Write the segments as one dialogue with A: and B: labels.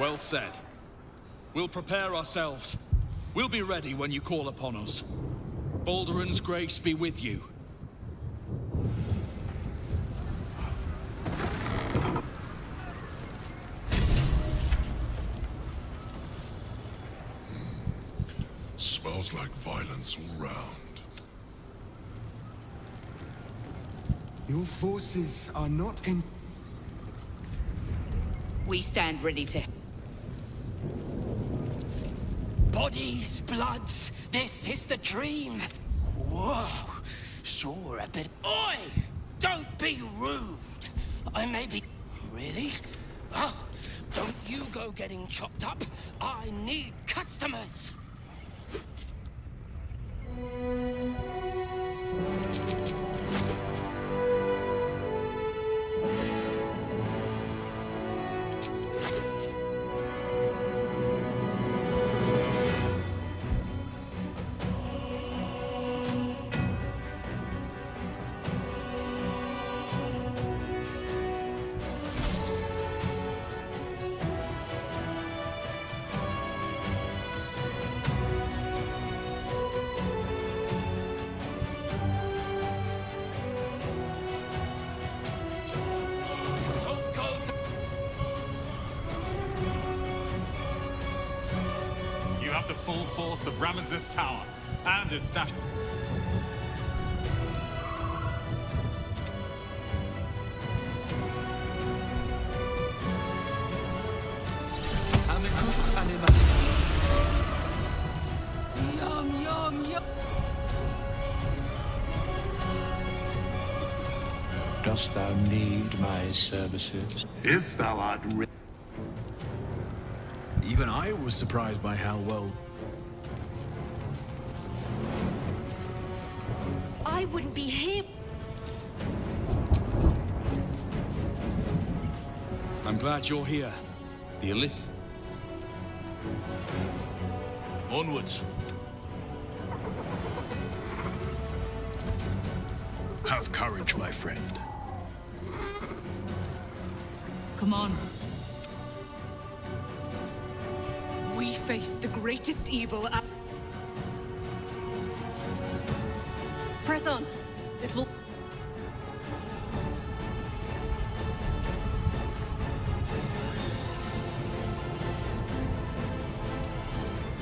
A: Well said. We'll prepare ourselves. We'll be ready when you call upon us. Balduran's grace be with you.
B: Smells like violence all round.
C: Your forces are not in...
D: We stand ready to...
E: Bodies, bloods, this is the dream. Whoa, sure a bit... Oi! Don't be rude. I may be... Really? Oh, don't you go getting chopped up. I need customers.
F: The full force of Ramesses Tower and its dash.
C: Amicus animatus.
E: Yum, yum, yum.
G: Dost thou need my services?
B: If thou art
H: Even I was surprised by how well...
D: I wouldn't be here.
A: I'm glad you're here. The Elith...
H: Onwards. Have courage, my friend.
D: Come on. We face the greatest evil. Press on. This will...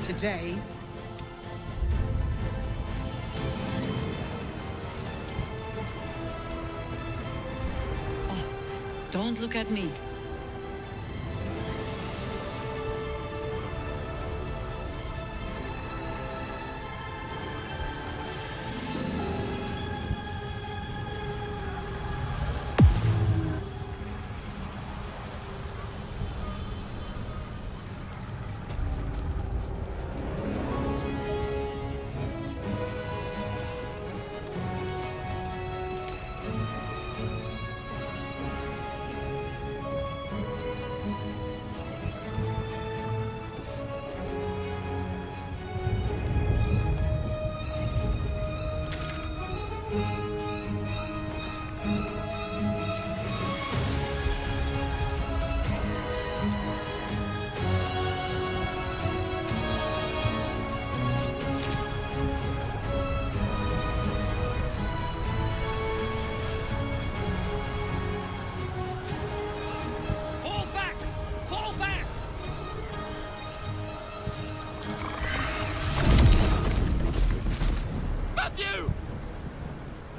C: Today...
D: Oh, don't look at me.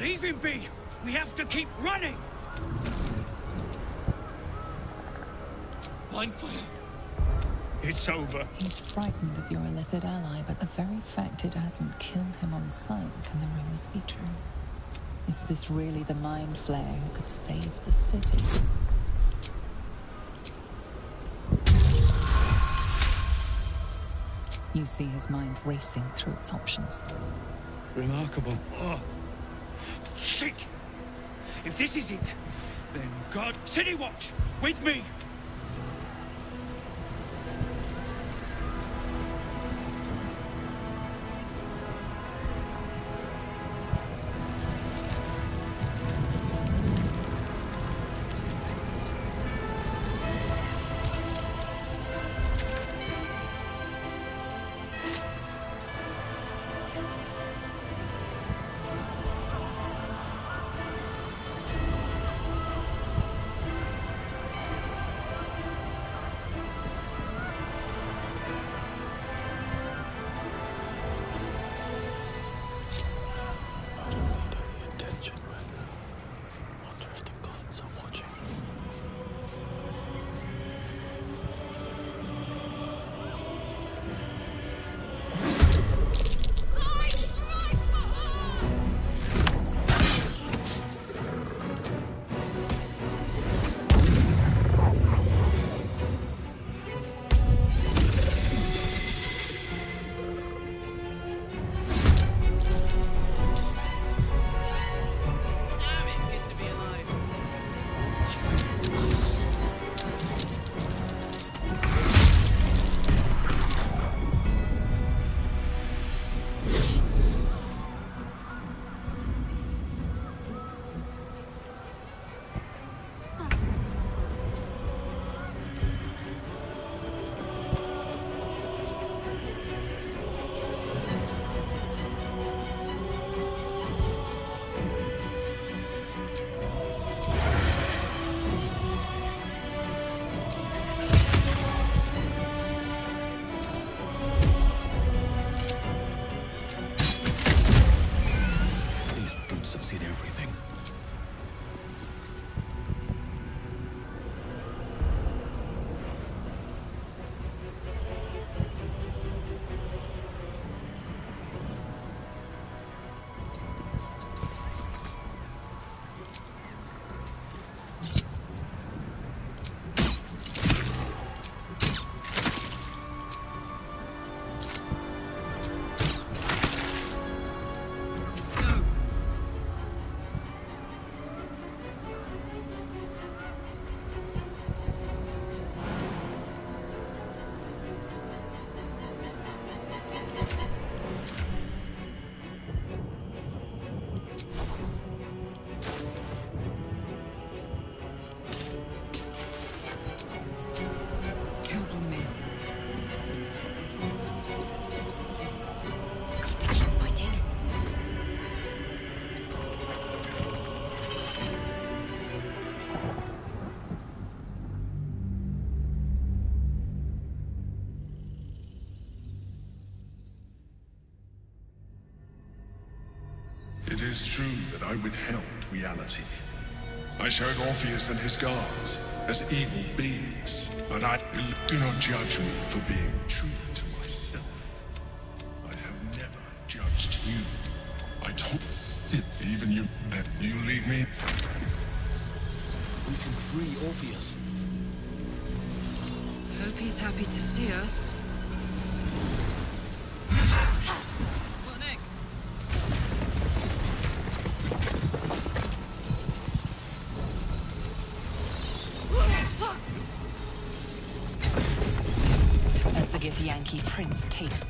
E: Leave him be! We have to keep running!
A: Mindfire.
E: It's over.
I: He's frightened of your Illithid ally, but the very fact it hasn't killed him on sight can the rumors be true? Is this really the Mind Flayer who could save the city? You see his mind racing through its options.
E: Remarkable. Oh. Shit! If this is it, then God... City Watch! With me!
B: It is true that I withheld reality. I showed Orpheus and his guards as evil beings, but do not judge me for being true to myself. I have never judged you. I told even you that you leave me.
H: We can free Orpheus.
D: Hope he's happy to see us. What next?
I: As the Githyanki prince takes...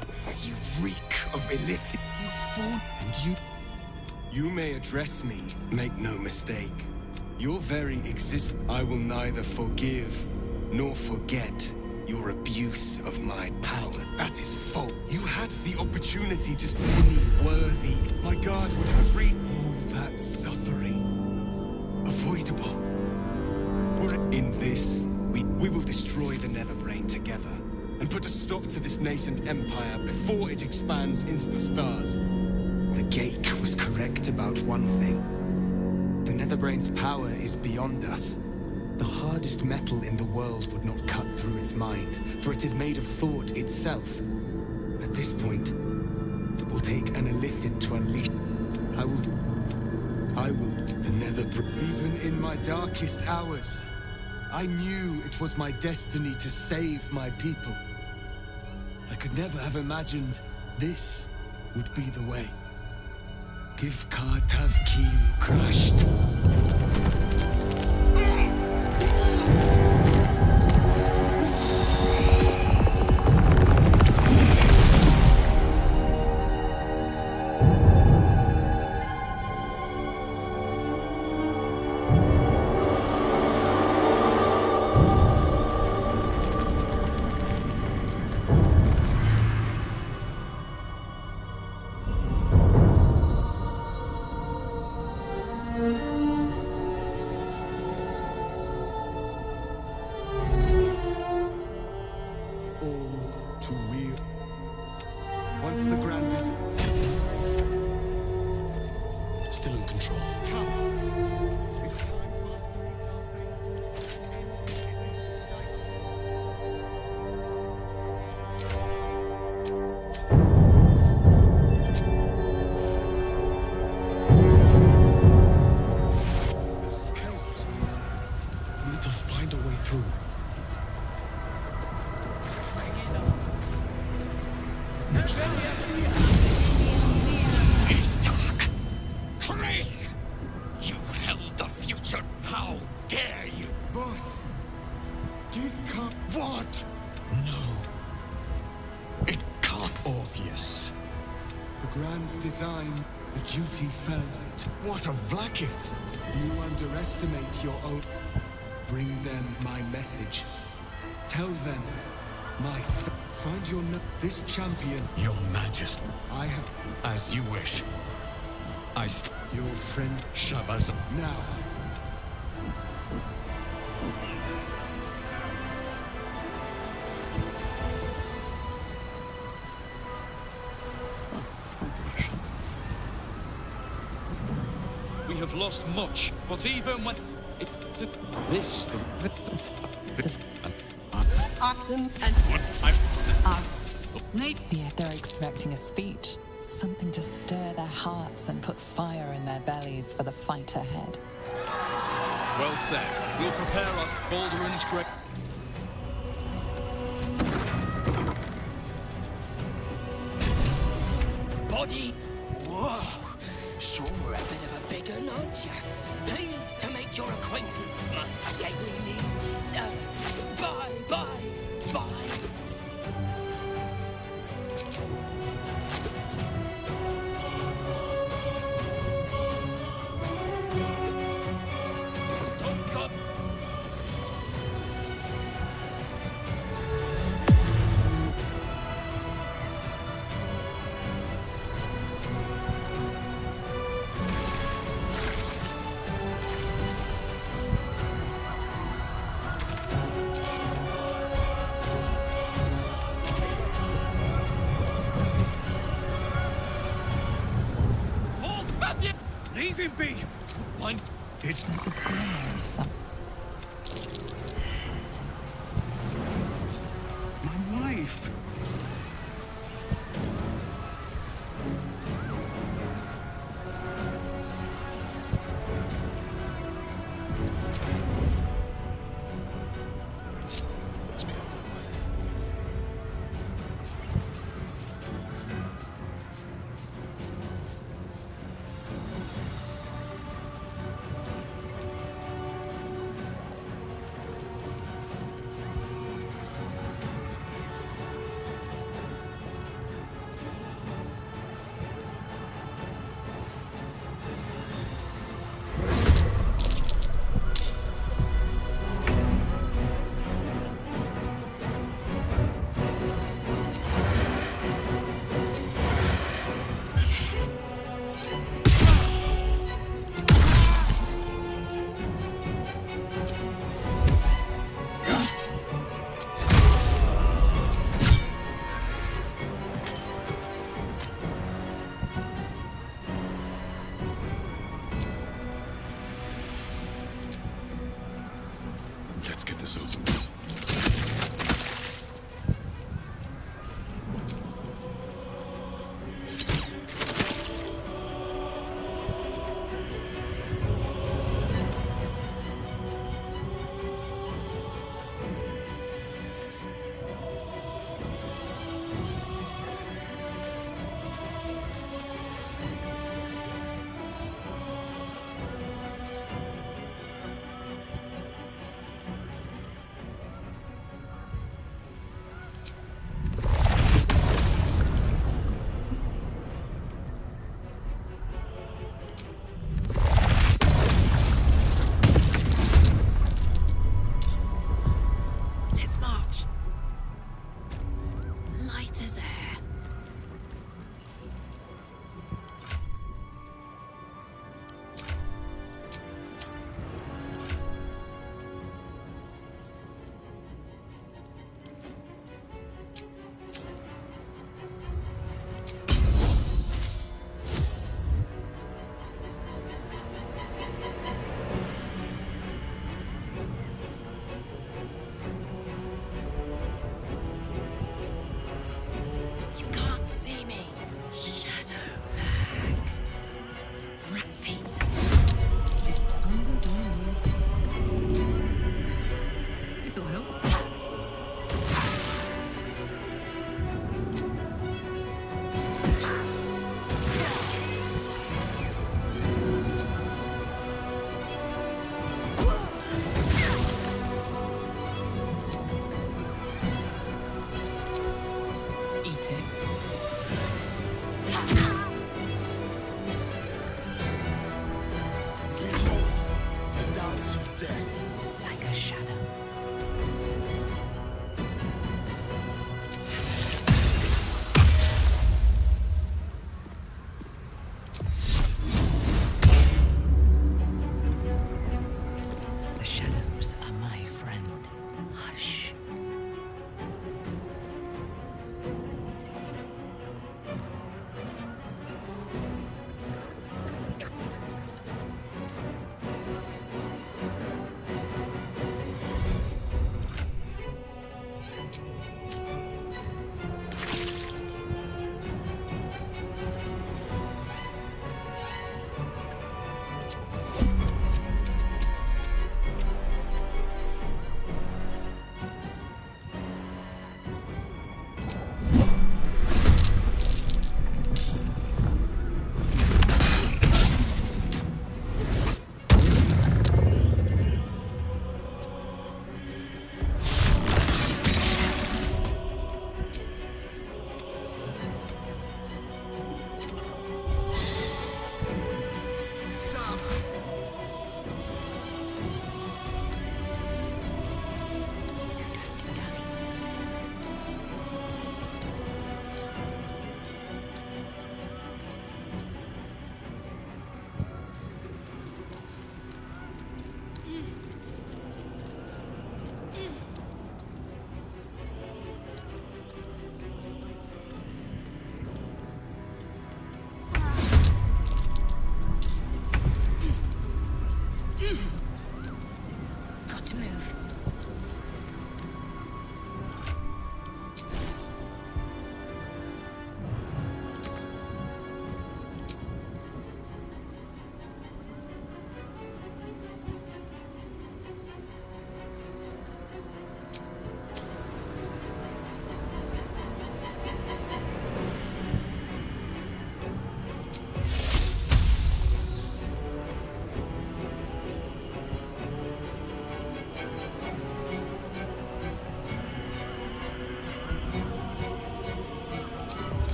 C: You reek of illithid. You fool. And you... You may address me, make no mistake. Your very existence, I will neither forgive nor forget your abuse of my power. That is fault. You had the opportunity to any worthy. My guard would have freed all that suffering. Avoidable. In this, we will destroy the Netherbrain together and put a stop to this nascent empire before it expands into the stars. The Geik was correct about one thing. The Netherbrain's power is beyond us. The hardest metal in the world would not cut through its mind, for it is made of thought itself. At this point, it will take an illithid to unleash. I will, the Netherbrain. Even in my darkest hours, I knew it was my destiny to save my people. I could never have imagined this would be the way. Give Kartavkim crushed. Once the Grand is
H: Still in control.
C: come, it's time
H: This is chaos. We need to find a way through.
E: It's dark. Chris! You held the future. How dare you?
C: Boss, give Kar.
E: What? No. It can't. Orpheus.
C: The grand design, the duty fell.
E: What of Vlaakith?
C: You underestimate your own. Bring them my message. Tell them my. Find your. This champion.
E: Your Majesty.
C: I have.
E: As you wish.
C: Your friend.
E: Shabazz.
C: Now.
A: We have lost much, but even when this the
I: Yeah, they're expecting a speech. Something to stir their hearts and put fire in their bellies for the fight ahead.
A: well said. We'll prepare us. Balduran's great.
E: Body. Whoa. Sure, a bit of a bigger, aren't you? Pleased to make your acquaintance, my scalinings. Bye. Don't go.
H: him be! Mind... It's...
I: There's a glimmer of something.
H: My wife!
C: Must be on my way. Let's get this over with.
D: Let's march. Light as air. You can't see me. Shadow lag. Rat feet.
I: Under their noses. This'll help.
D: Eat it.
C: The dance of death.
D: Like a shadow. The shadows are my friend. Hush.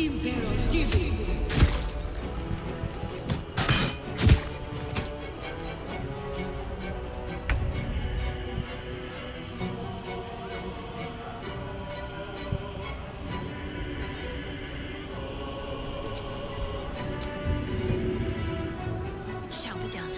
D: Impero Tibi.
I: Shall be done.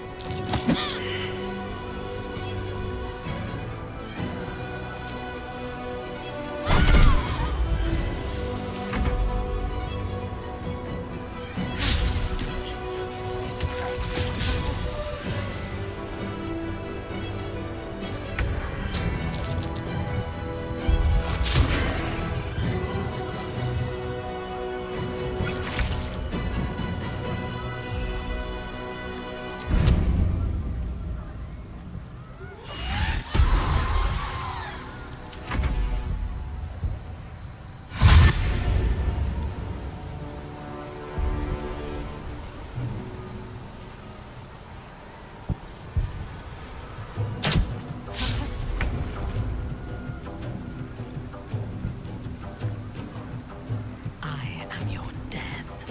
D: I am your death.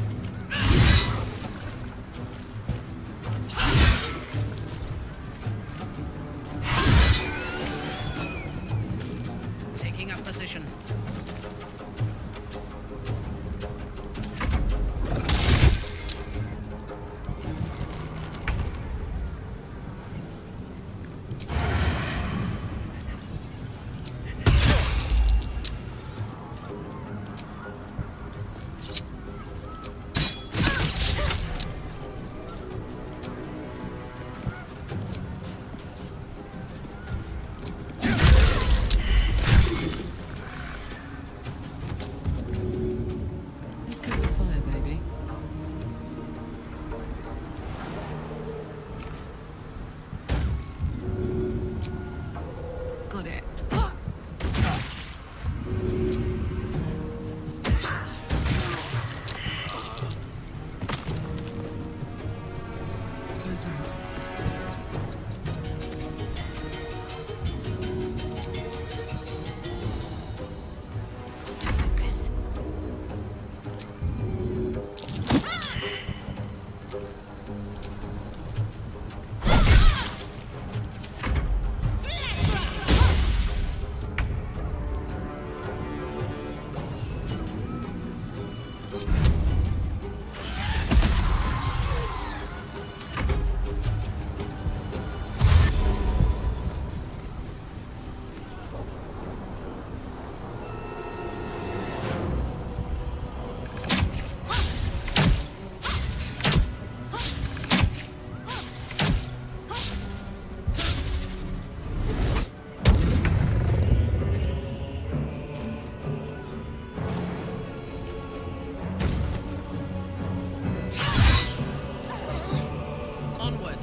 D: Taking up position. Let's go with fire, baby. Got it. Close ranks.
I: To focus. Onward.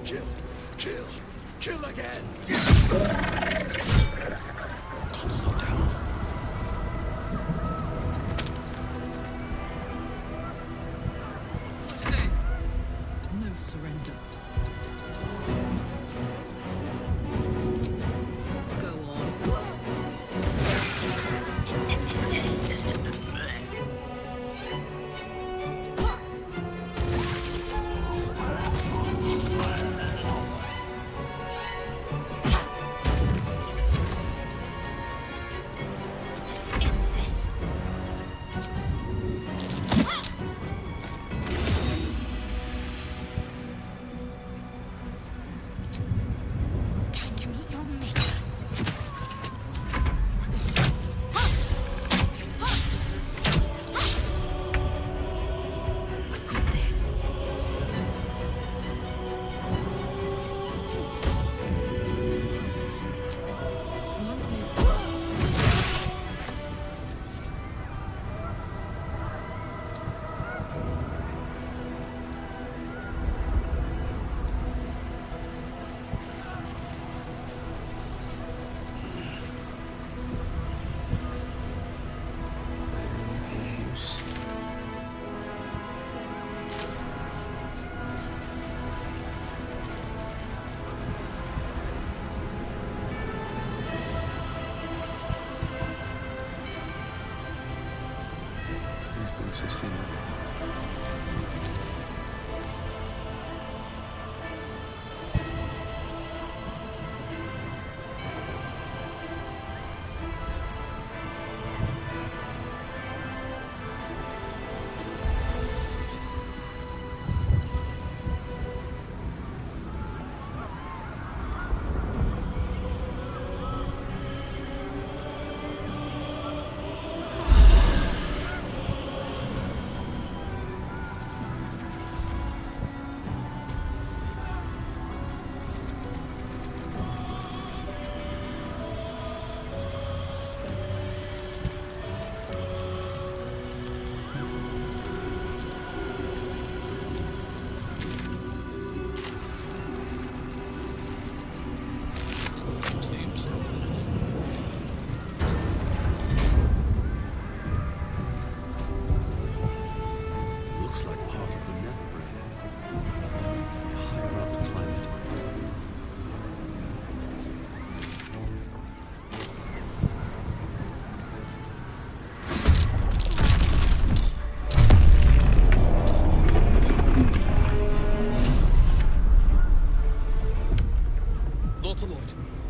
C: Kill, kill, kill again. Can't slow down.
D: Watch this. No surrender. Go on.
I: Let's end this.
H: I've seen everything.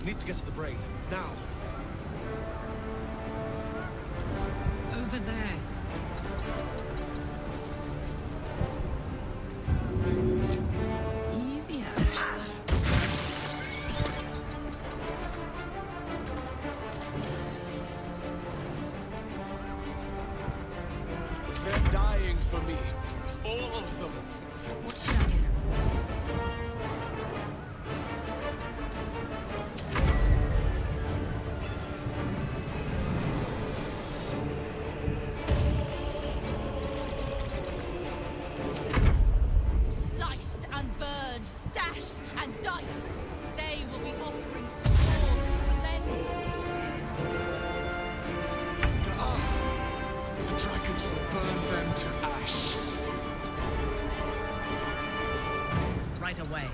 H: Need to get to the brain. Now!
D: Over there. Easier.
H: They're dying for me. All of them.
D: Watch out.
J: Sliced and burned, dashed and diced. They will be offerings to your splendor.
C: The dragons will burn them to ash.
D: Right away.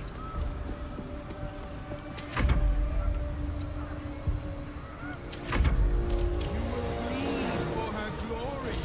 C: For her glory.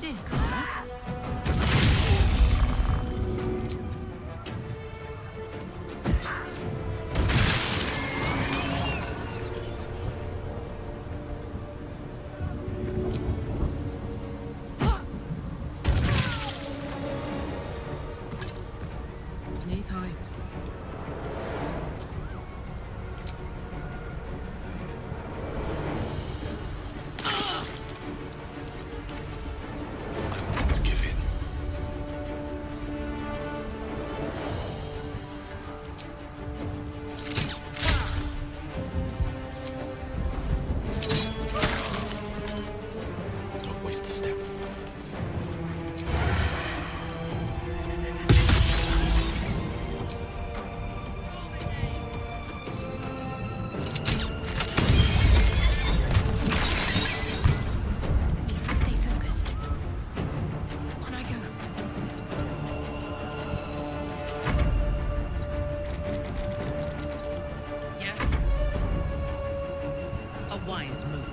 D: Steer clear. Knees high.
H: I won't give in. Don't waste a step.
D: Stay focused. On I go.
K: Yes. A wise move.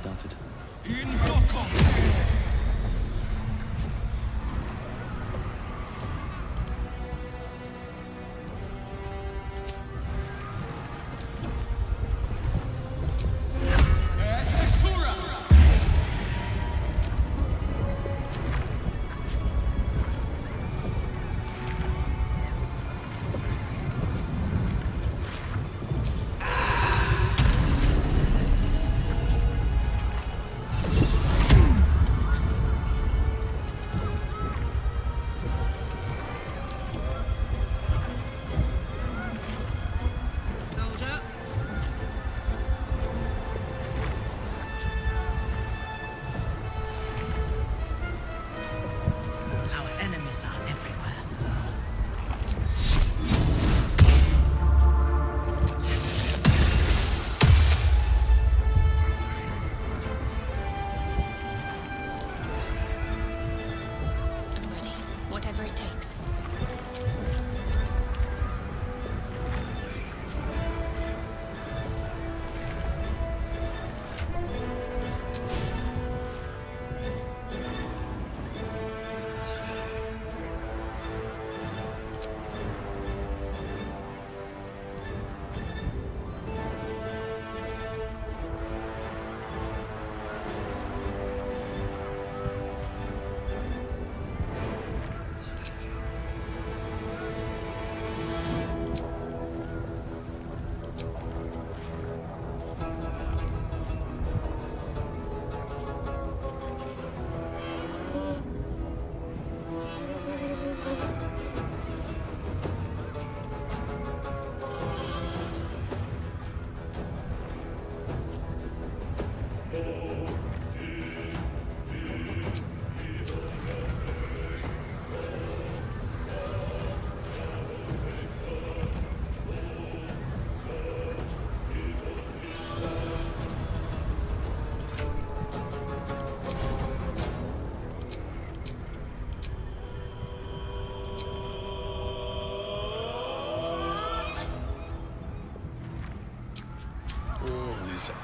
H: started.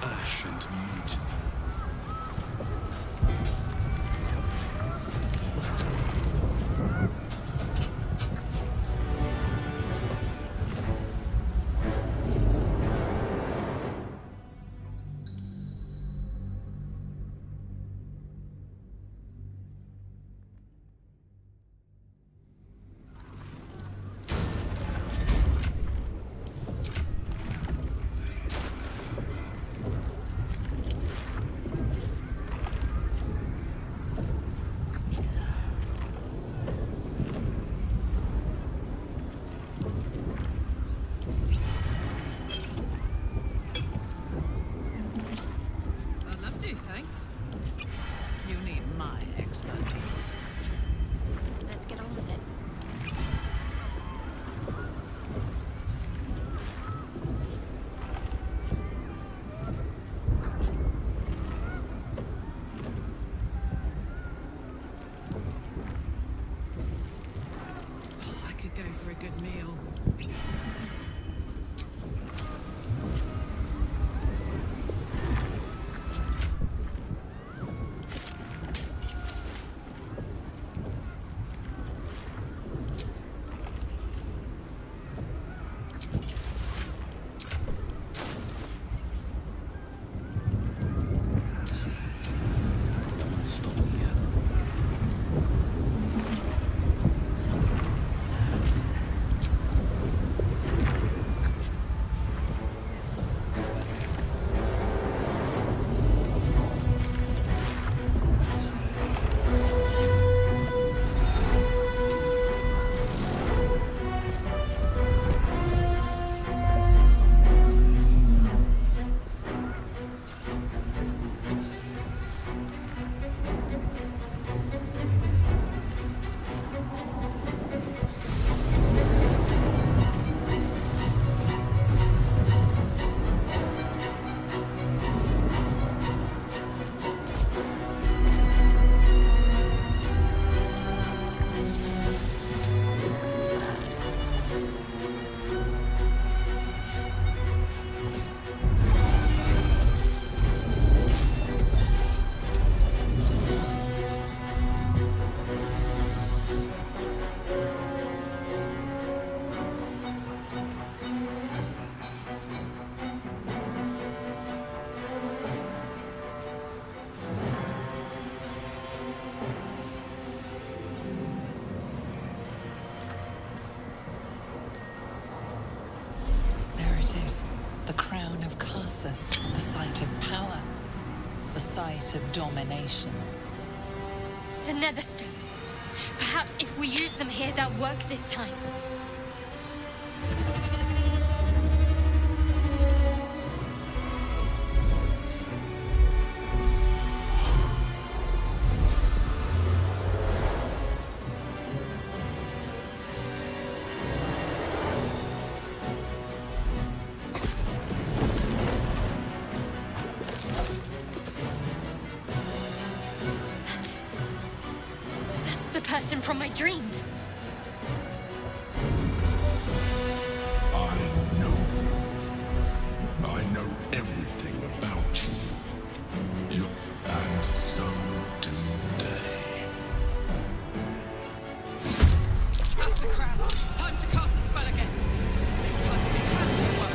H: Ash and mute.
D: For a good meal.
I: Colossus, the site of power, the site of domination.
J: The Netherstones. Perhaps if we use them here, they'll work this time. That's the person from my dreams.
B: I know you. I know everything about you. And so do they.
E: That's the crown. Time to cast the spell again. This time it has to work.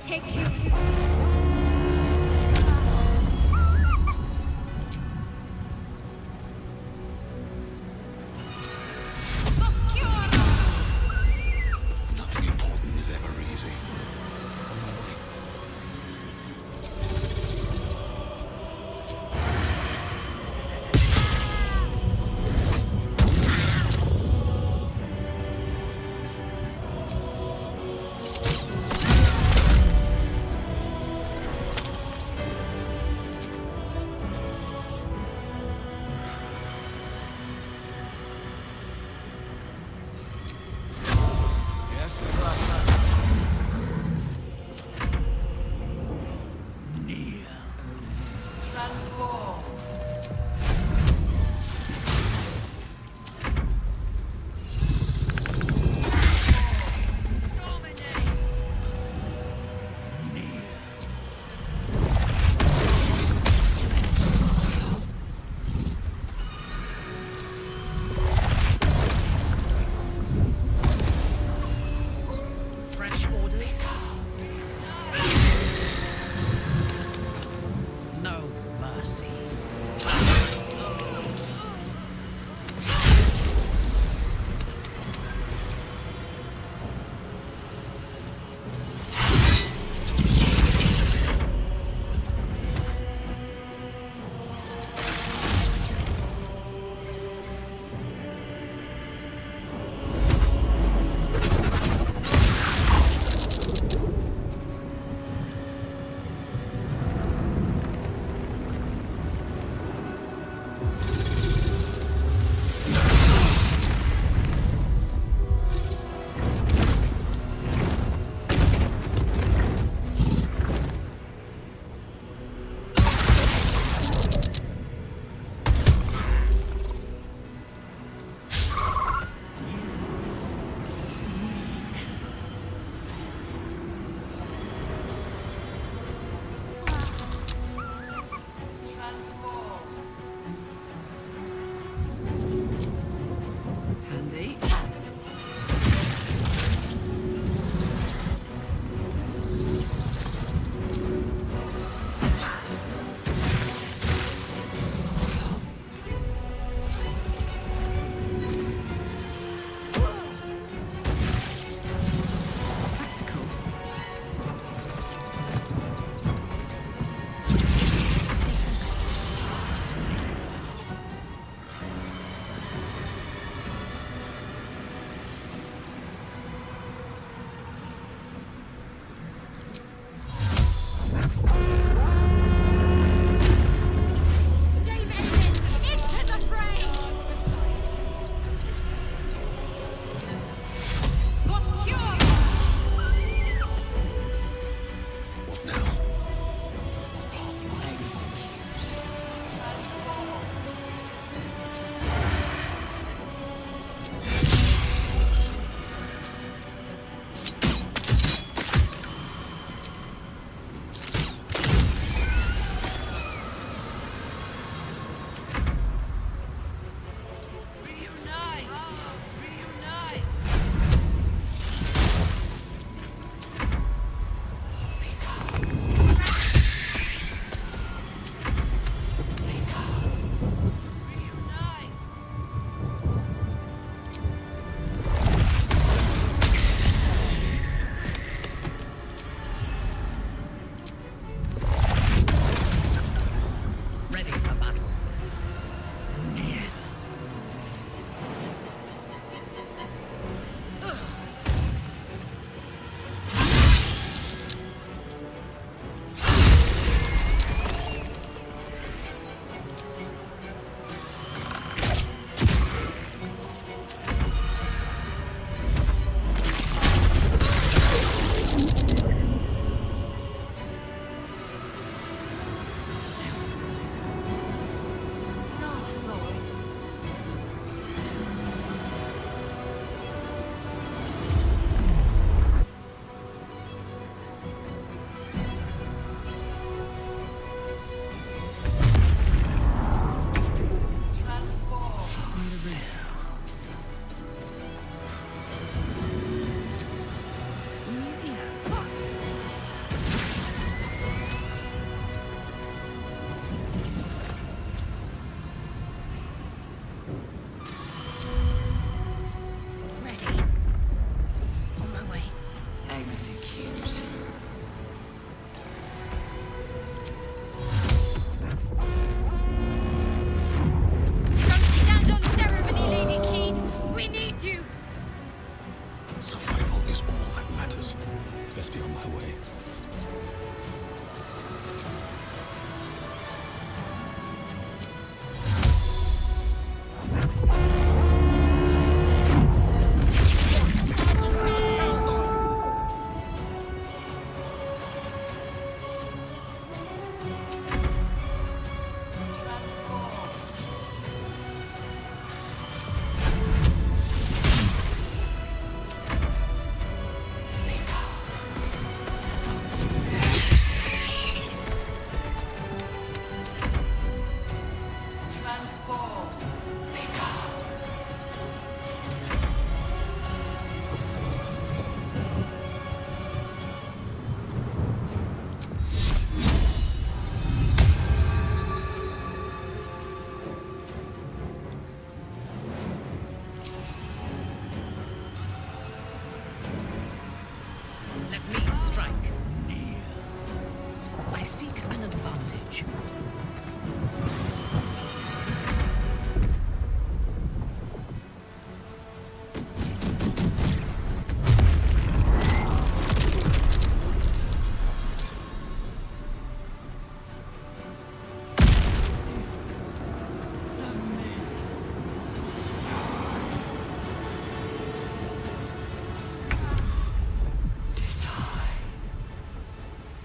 D: take you.
H: Nothing important is ever easy. On my way. best be on my way.
D: Let me strike. I seek an advantage.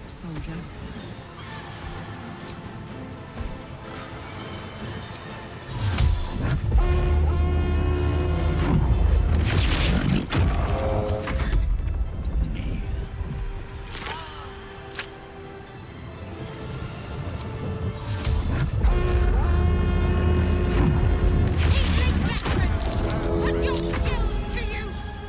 D: Soldier.
J: Put your skills to use!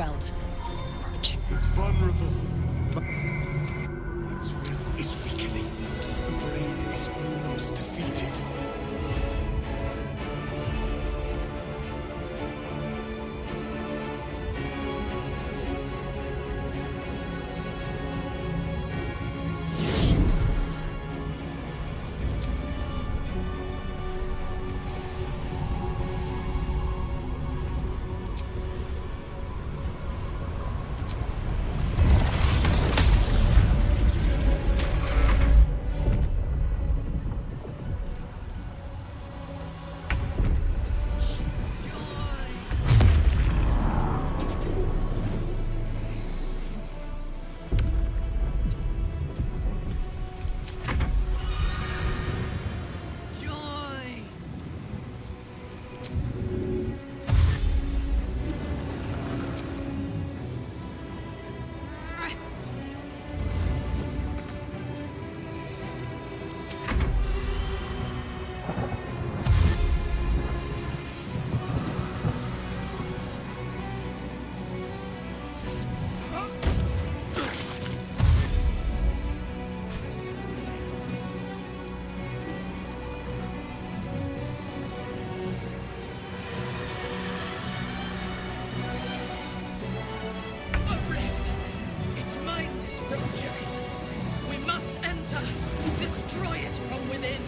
D: felt.
C: It's vulnerable. Its will is weakening. The brain is almost defeated.
J: We must enter, destroy it from within.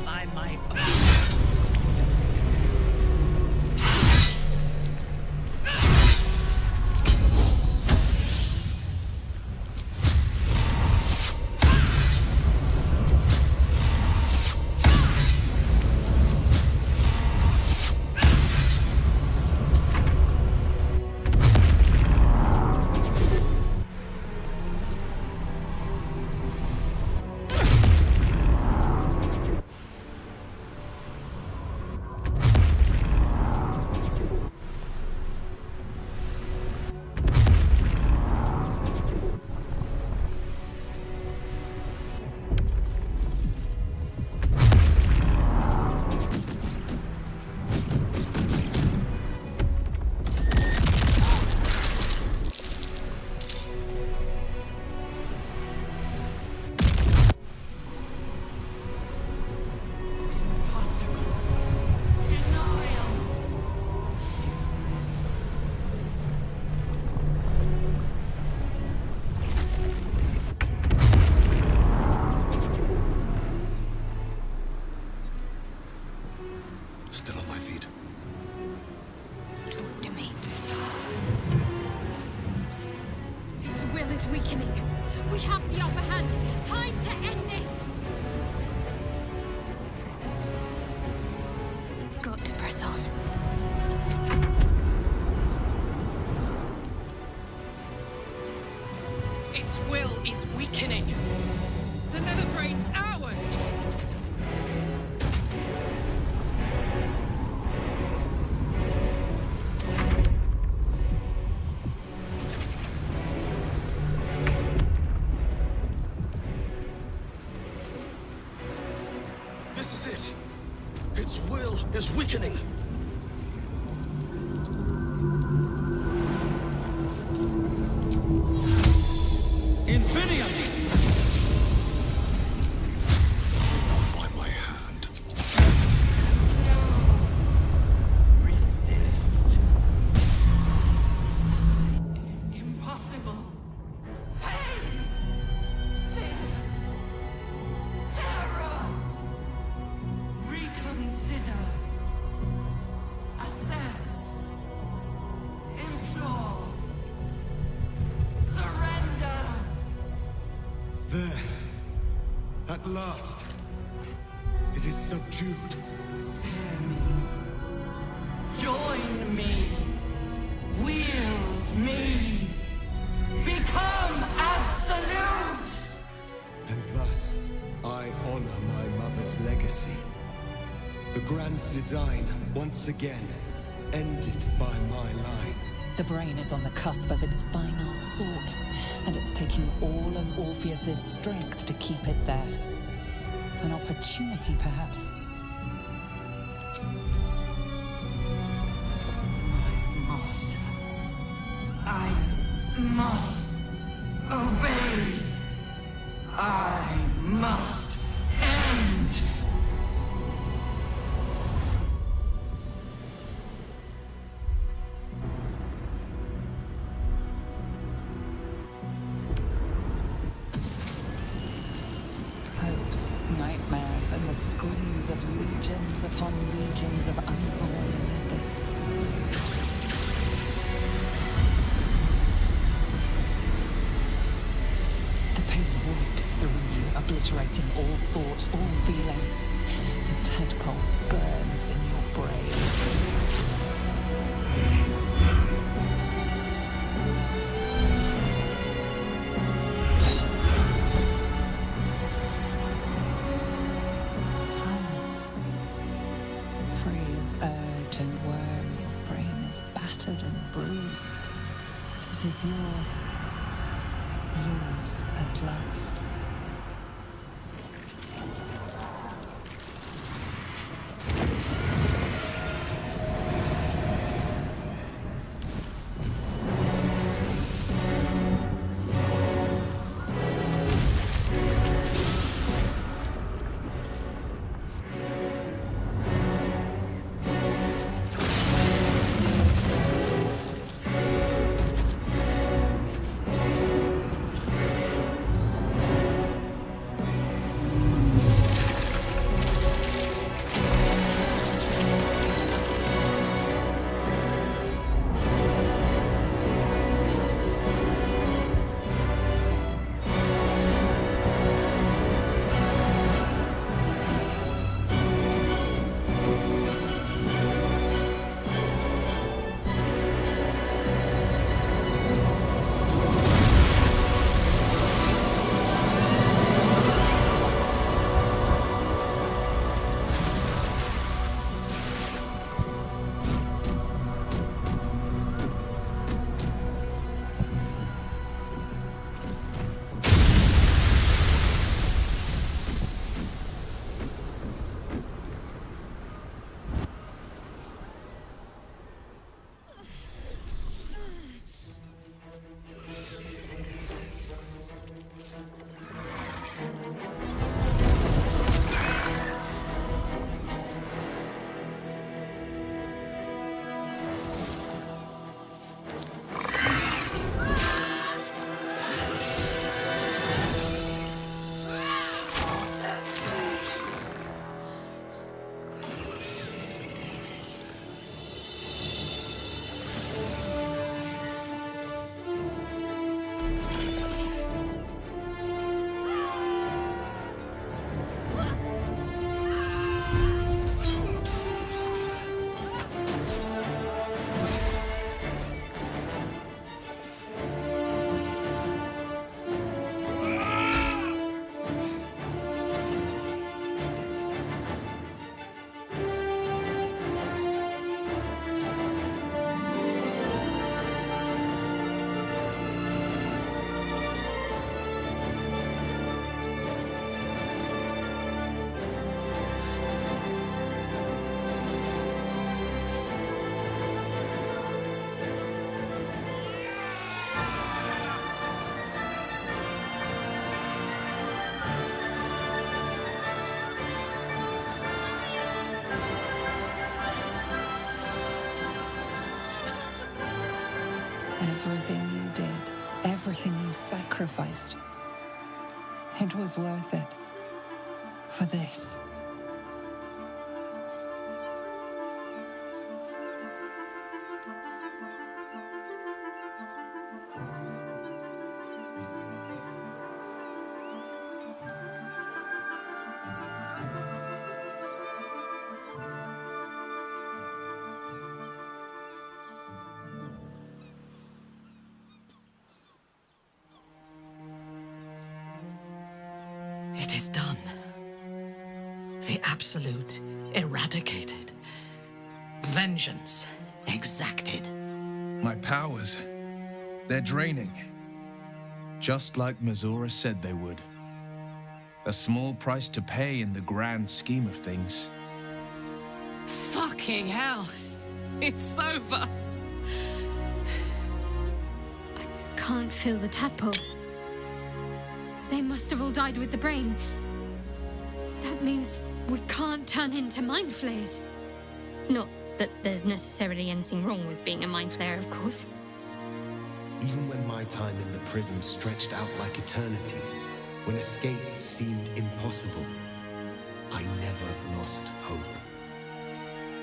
J: By my
H: Still on my feet.
D: Talk to me.
J: Its will is weakening. We have the upper hand. Time to end this.
D: Got to press on.
J: Its will is weakening. The Netherbrain's ours.
C: This is it. Its will is weakening.
H: By my hand.
E: Resist. Impossible. Pain. Fear. Terror. Reconsider. Assess. Implore. Surrender.
C: There. At last. It is subdued.
E: Spare me. Join me. Wield me. Become absolute.
C: And thus, I honor my mother's legacy. The grand design, once again, ended by my line.
I: The brain is on the cusp of its final thought, and it's taking all of Orpheus's strength to keep it there. An opportunity, perhaps.
E: I must obey. I must end.
I: Hopes, nightmares, and the screams of legions upon legions of unborn methods. The pain rips through you, obliterating all thought, all feeling. The tadpole burns in your brain. Silence. Free of urge and worm, your brain is battered and bruised. It is yours. Yours at last. Everything you did, everything you sacrificed, it was worth it. For this.
E: It is done. The Absolute eradicated. Vengeance exacted.
K: My powers, they're draining. Just like Mizora said they would. A small price to pay in the grand scheme of things.
D: Fucking hell. It's over.
L: I can't feel the tadpole. They must have all died with the brain. That means we can't turn into mind flayers. Not that there's necessarily anything wrong with being a mind flayer, of course.
C: Even when my time in the prism stretched out like eternity, when escape seemed impossible, I never lost hope.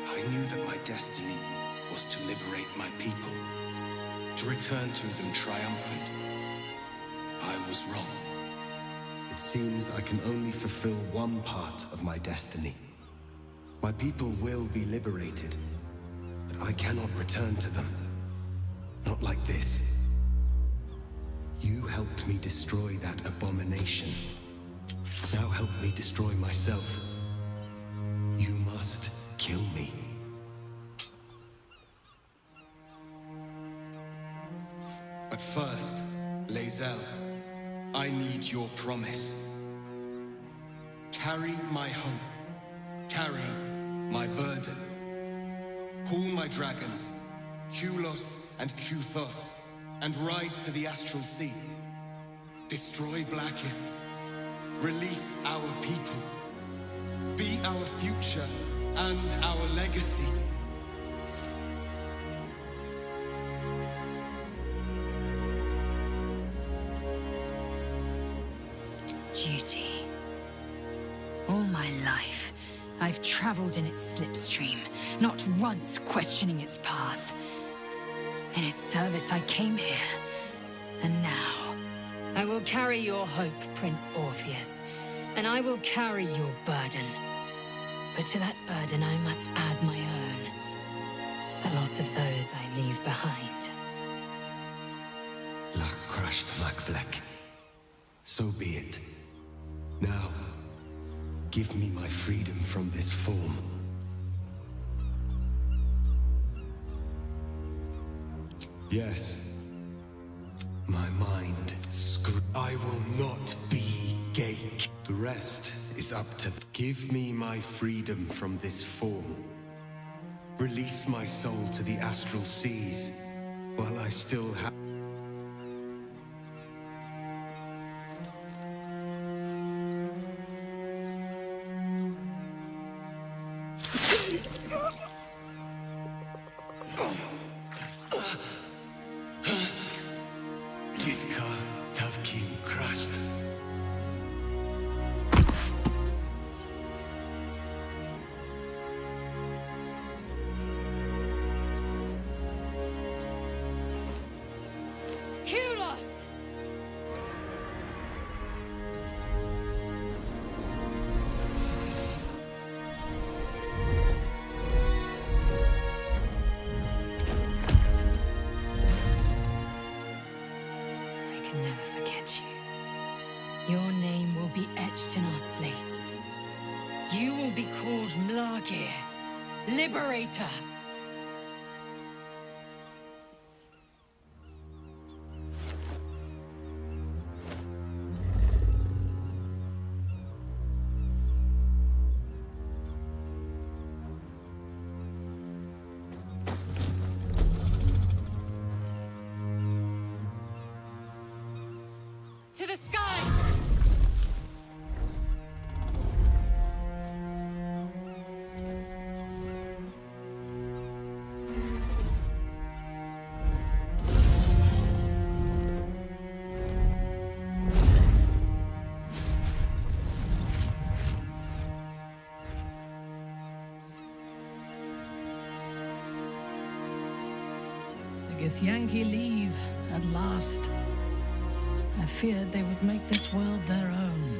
C: I knew that my destiny was to liberate my people, to return to them triumphant. I was wrong. It seems I can only fulfill one part of my destiny. My people will be liberated, but I cannot return to them. Not like this. You helped me destroy that abomination. Now help me destroy myself. You must kill me. But first, Lae'zel, I need your promise. Carry my hope. Carry my burden. Call my dragons, Kulos and Kuthos, and ride to the Astral Sea. Destroy Vlaakith. Release our people. Be our future and our legacy.
D: Duty. All my life, I've traveled in its slipstream, not once questioning its path. In its service, I came here. And now, I will carry your hope, Prince Orpheus, and I will carry your burden. But to that burden, I must add my own. The loss of those I leave behind.
C: Lach crushed Makvlek. So be it. Now, give me my freedom from this form. Yes. My mind I will not be Gake. The rest is up to give me my freedom from this form. Release my soul to the astral seas while I still have
D: Liberator! To the skies!
M: Githyanki leave, at last. I feared they would make this world their own.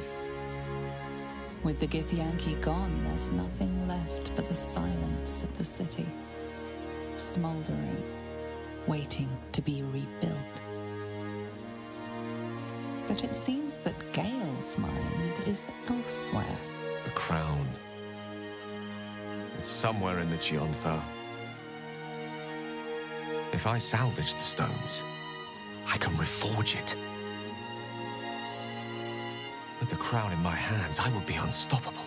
I: With the Githyanki gone, there's nothing left but the silence of the city. Smoldering, waiting to be rebuilt. But it seems that Gale's mind is elsewhere.
N: The crown. It's somewhere in the Chiontha. If I salvage the stones, I can reforge it. With the crown in my hands, I would be unstoppable.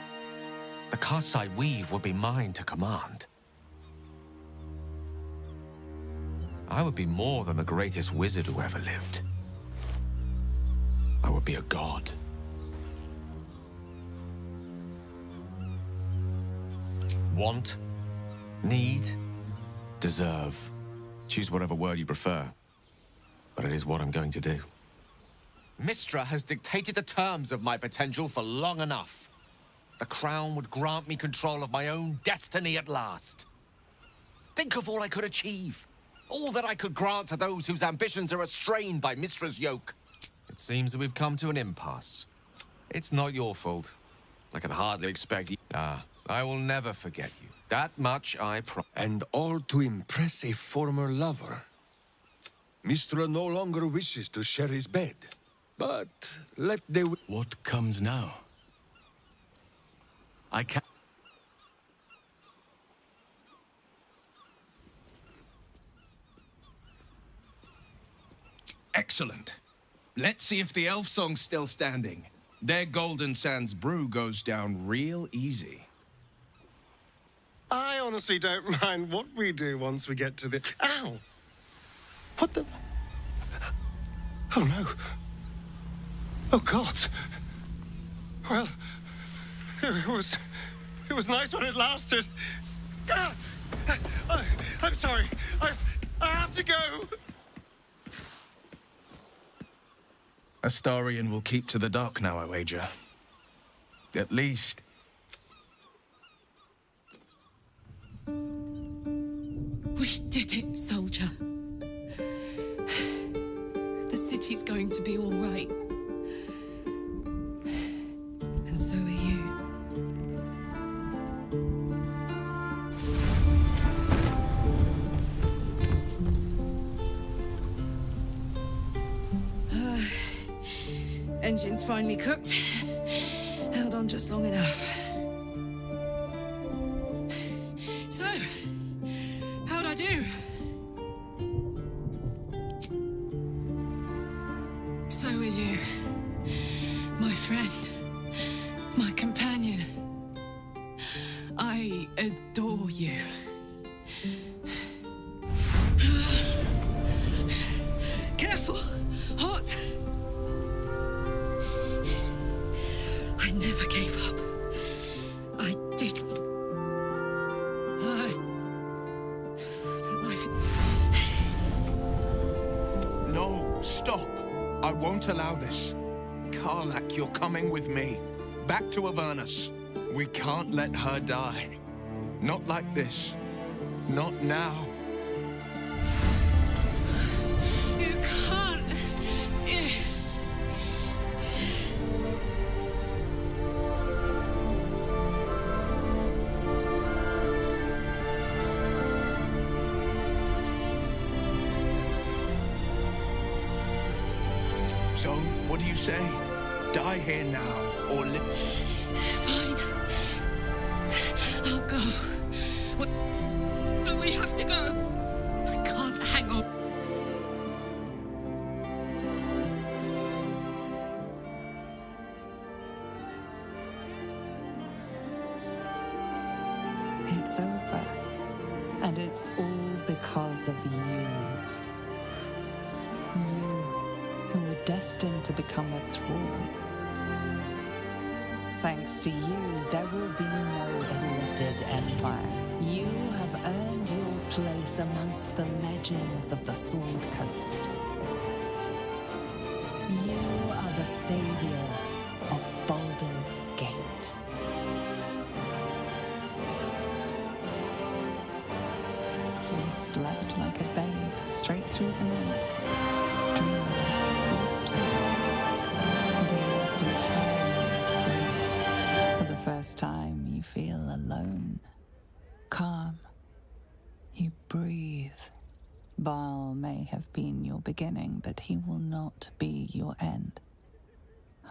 N: The casts I weave would be mine to command. I would be more than the greatest wizard who ever lived. I would be a god. Want, need, deserve. Choose whatever word you prefer. But it is what I'm going to do. Mystra has dictated the terms of my potential for long enough. The crown would grant me control of my own destiny at last. Think of all I could achieve. All that I could grant to those whose ambitions are restrained by Mystra's yoke. It seems that we've come to an impasse. It's not your fault. I can hardly expect you. I will never forget you. That much I promise.
C: And all to impress a former lover. Mystra no longer wishes to share his bed. But let the...
H: What comes now? I can't...
K: Excellent. Let's see if the elf song's still standing. Their Golden Sands brew goes down real easy.
O: I honestly don't mind what we do once we get to the... Ow! What the... Oh, no. Oh, God. Well, it was nice when it lasted. Ah! I'm sorry. I have to go.
K: Astarion will keep to the dark now, I wager. At least...
P: We did it, soldier. The city's going to be all right. And so are you. Engine's finally cooked. Held on just long enough. So, how'd I do? So are you. My friend. My companion. I adore you. Careful! Hot! I never gave up. I did. But life...
K: No, stop. I won't allow this. Karlach, you're coming with me. Back to Avernus. We can't let her die. Not like this. Not now.
P: You can't.
K: So, what do you say? Die here now, or live?
P: Fine. I'll go. But we have to go. I can't hang on.
I: It's over. And it's all because of you. You, who were destined to become a thrall. Thanks to you, there will be no Illithid Empire. You have earned your place amongst the legends of the Sword Coast. You are the saviors of Baldur's Gate. You slept like a babe straight through the night. Dreamless, thoughtless, and at least entirely free. For the first time, you feel alone, calm. You breathe. Baal may have been your beginning, but he will not be your end.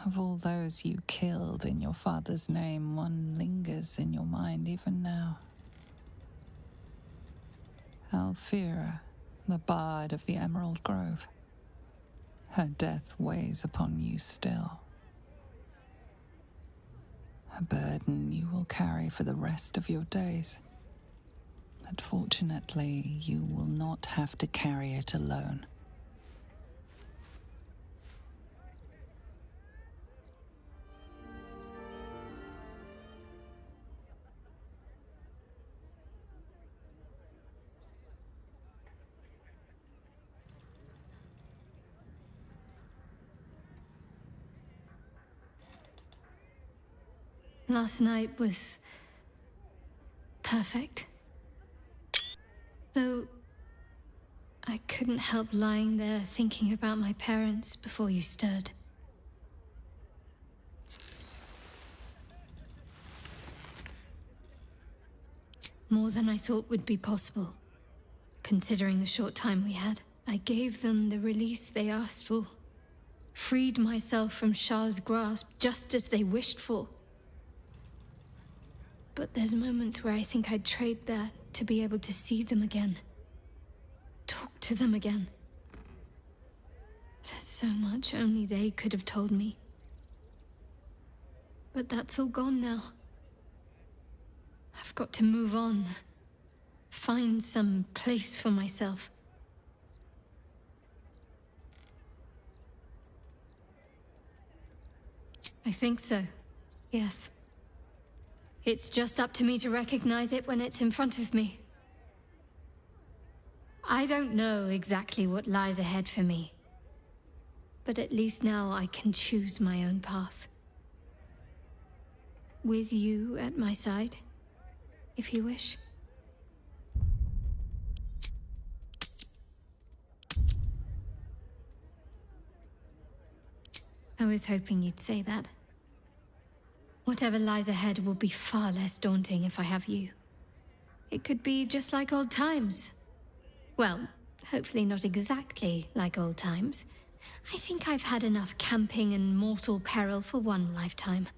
I: Of all those you killed in your father's name, one lingers in your mind even now. Alfira, the bard of the Emerald Grove. Her death weighs upon you still. A burden you will carry for the rest of your days. But fortunately, you will not have to carry it alone.
L: Last night was perfect. Though I couldn't help lying there thinking about my parents before you stirred. More than I thought would be possible, considering the short time we had. I gave them the release they asked for, freed myself from Shah's grasp just as they wished for. But there's moments where I think I'd trade that to be able to see them again. Talk to them again. There's so much only they could have told me. But that's all gone now. I've got to move on. Find some place for myself. I think so, yes. It's just up to me to recognize it when it's in front of me. I don't know exactly what lies ahead for me, but at least now I can choose my own path. With you at my side, if you wish. I was hoping you'd say that. Whatever lies ahead will be far less daunting if I have you. It could be just like old times. Well, hopefully not exactly like old times. I think I've had enough camping and mortal peril for one lifetime.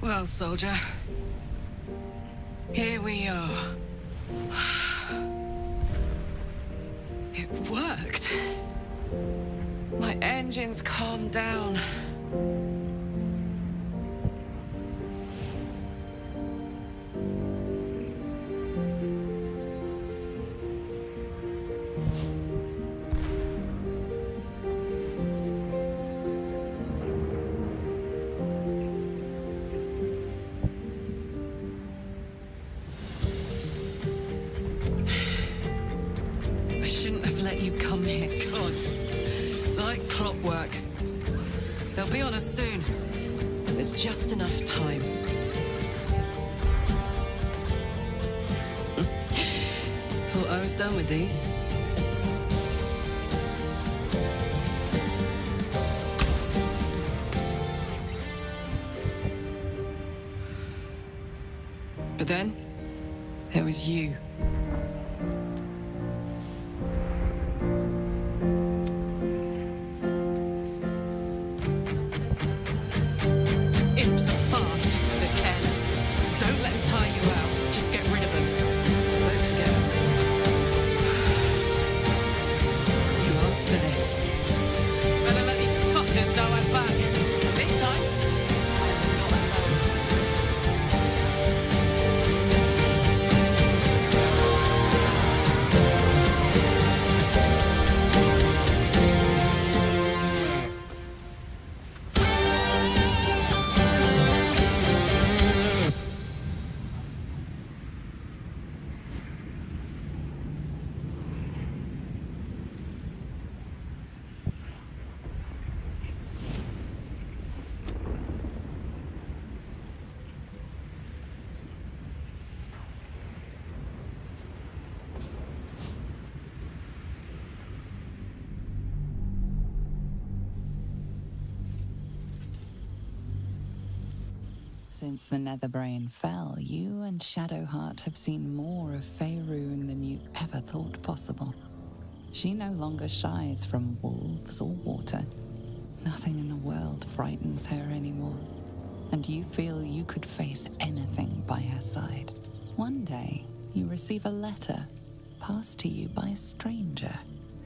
P: Well, soldier, here we are. It worked. My engines calmed down. You come here, gods. Like clockwork. They'll be on us soon. There's just enough time. Thought I was done with these. But then, there was you. Imps are fast, but careless. Don't let them tire you out. Just get rid of them. Don't forget. You asked for this. Better let these fuckers know I'm back. This time, I am not alone.
I: Since the Netherbrain fell, you and Shadowheart have seen more of Faerun than you ever thought possible. She no longer shies from wolves or water. Nothing in the world frightens her anymore. And you feel you could face anything by her side. One day, you receive a letter passed to you by a stranger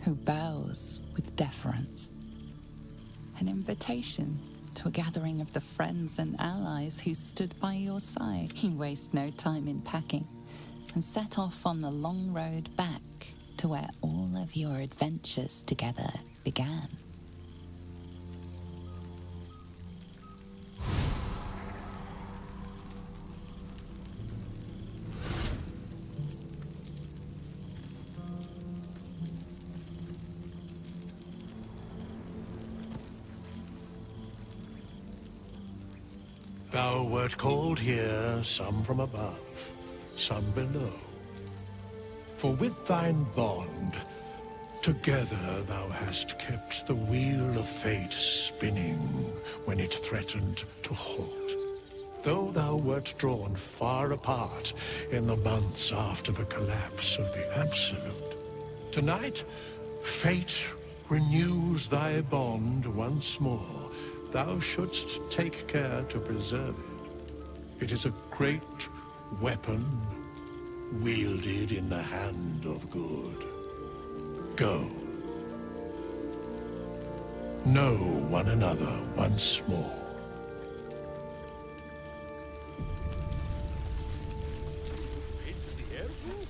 I: who bows with deference. An invitation to a gathering of the friends and allies who stood by your side. You waste no time in packing and set off on the long road back to where all of your adventures together began.
Q: Thou wert called here, some from above, some below. For with thine bond, together thou hast kept the wheel of fate spinning when it threatened to halt. Though thou wert drawn far apart in the months after the collapse of the Absolute, tonight, fate renews thy bond once more. Thou shouldst take care to preserve it. It is a great weapon wielded in the hand of good. Go. Know one another once more.
K: It's the airport?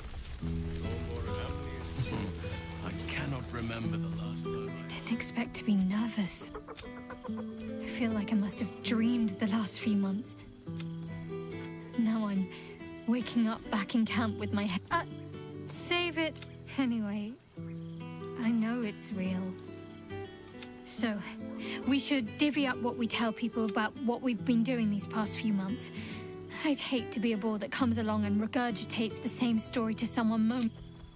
K: I cannot remember the last time I...
L: Didn't expect to be nervous. I feel like I must have dreamed the last few months. Now I'm waking up back in camp with my head. Save it anyway. I know it's real. So, we should divvy up what we tell people about what we've been doing these past few months. I'd hate to be a bore that comes along and regurgitates the same story to someone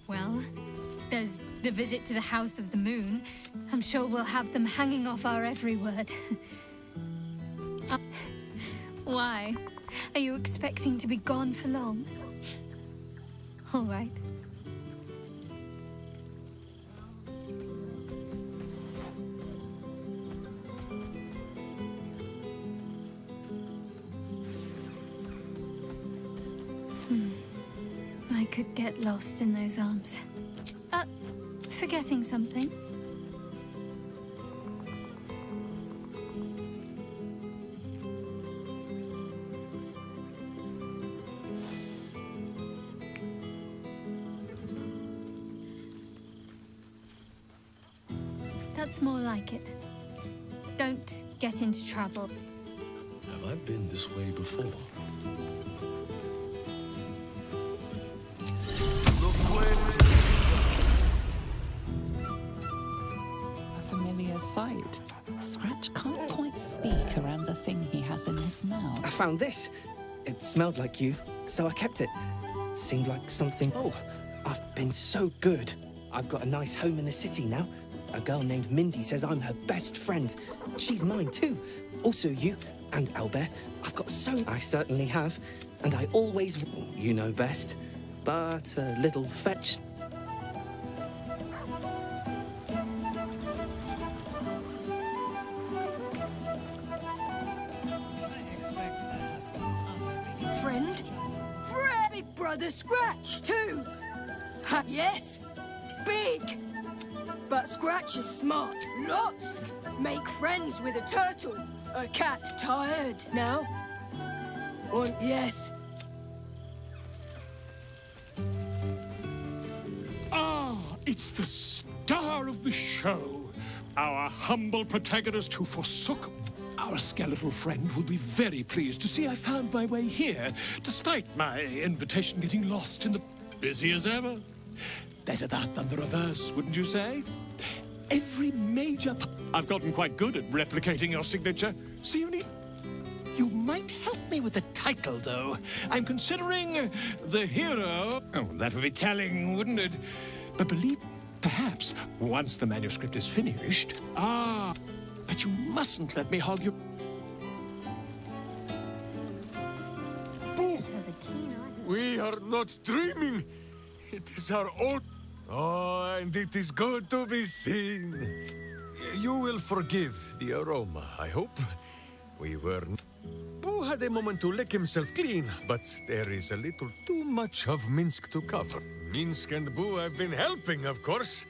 L: Well, there's the visit to the House of the Moon. I'm sure we'll have them hanging off our every word. Why? Are you expecting to be gone for long? All right. I could get lost in those arms. Forgetting something? That's more like it. Don't get into trouble.
H: Have I been this way before?
I: Sight. Scratch can't quite speak around the thing he has in his mouth.
R: I found this. It smelled like you, so I kept it. Seemed like something... Oh, I've been so good. I've got a nice home in the city now. A girl named Mindy says I'm her best friend. She's mine too. Also you and Albert. I've got so... I certainly have. And I always... You know best. But a little fetch...
S: The Scratch, too! Yes, big! But Scratch is smart, lots! Make friends with a turtle, a cat. Tired now? Yes.
T: It's the star of the show. Our humble protagonist who forsook our skeletal friend will be very pleased to see I found my way here, despite my invitation getting lost in the... Busy as ever. Better that than the reverse, wouldn't you say? Every major... I've gotten quite good at replicating your signature, so you might help me with the title, though. I'm considering the hero... Oh, that would be telling, wouldn't it? But perhaps, once the manuscript is finished... But you mustn't let me hog your...
U: We are not dreaming. It is our own. Oh, and it is good to be seen. You will forgive the aroma, I hope. We were... Boo had a moment to lick himself clean, but there is a little too much of Minsk to cover. Minsk and Boo have been helping, of course.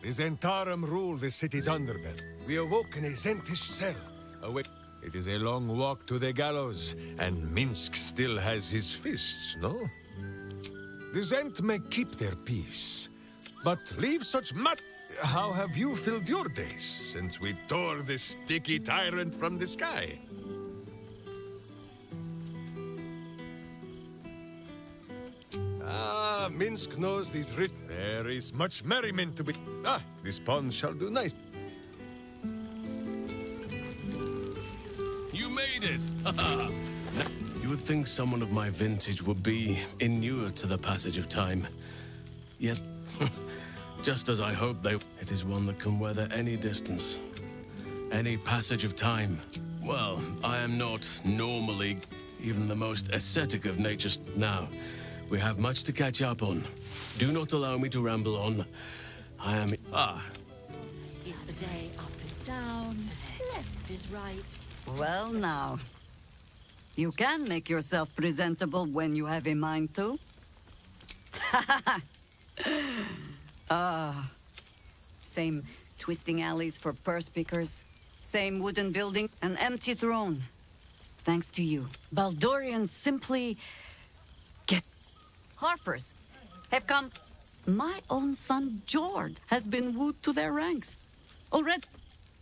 U: The Zentarum rule the city's underbelly. We awoke in a Zentish cell. Awake. It is a long walk to the gallows, and Minsk still has his fists, no? The Zent may keep their peace, but leave such How have you filled your days since we tore this sticky tyrant from the sky? Ah, Minsk knows these rich. There is much merriment to be. Ah, this pond shall do nice.
V: You made it! You would think someone of my vintage would be inured to the passage of time. Yet, just as I hoped they... It is one that can weather any distance, any passage of time. Well, I am not normally even the most ascetic of natures. Now, we have much to catch up on. Do not allow me to ramble on. I am...
W: Is the day up is down, left is right.
X: Well now, you can make yourself presentable when you have a mind to. Same twisting alleys for purse pickers, same wooden building, an empty throne. Thanks to you, Baldorians simply get... Harpers have come. My own son, Jord, has been wooed to their ranks. Already.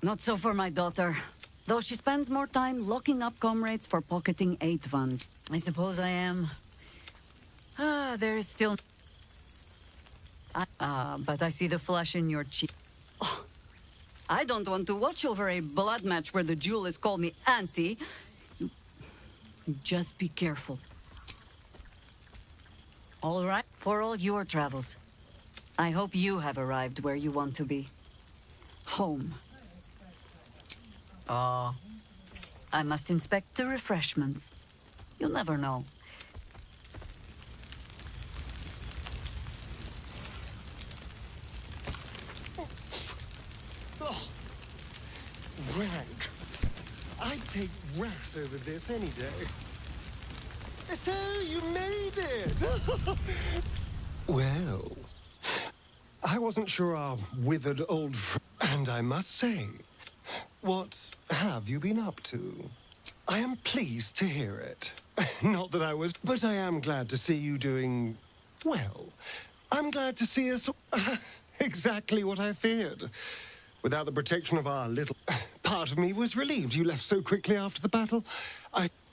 X: Not so for my daughter. Though she spends more time locking up comrades for pocketing aid funds. I suppose I am. There is still... but I see the flush in your cheek. Oh, I don't want to watch over a blood match where the jewelers call me auntie. Just be careful. All right, for all your travels. I hope you have arrived where you want to be. Home. I must inspect the refreshments. You'll never know.
O: Oh, rank. I'd take rat over this any day. So, you made it! Well, I wasn't sure our withered old friend, and I must say, what have you been up to? I am pleased to hear it. Not that I was, but I am glad to see you doing well. I'm glad to see us... exactly what I feared. Without the protection of our little... Part of me was relieved you left so quickly after the battle.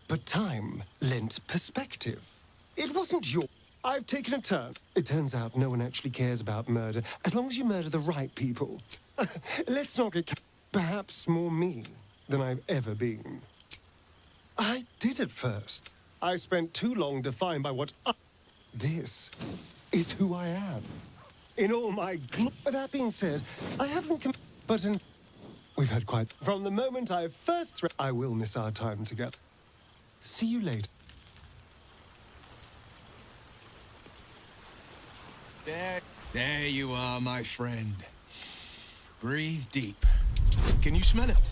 O: But time lent perspective. It wasn't your... I've taken a turn. It turns out no one actually cares about murder, as long as you murder the right people. Let's not get... Perhaps more me than I've ever been. I did at first. I spent too long defined by what I... This is who I am. In all my That being said, I haven't... We've had quite... From the moment I first... I will miss our time together. See you later.
K: There you are, my friend. Breathe deep. Can you smell it?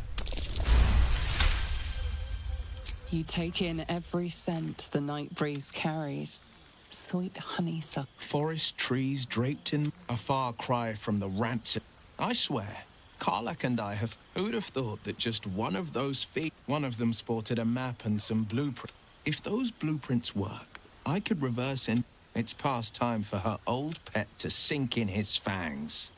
I: You take in every scent the night breeze carries. Sweet honeysuckle.
K: Forest trees draped in a far cry from the rancid. I swear, Karlak and I have... Who'd have thought that just one of those feet... One of them sported a map and some blueprints. If those blueprints work, I could reverse in... It's past time for her old pet to sink in his fangs.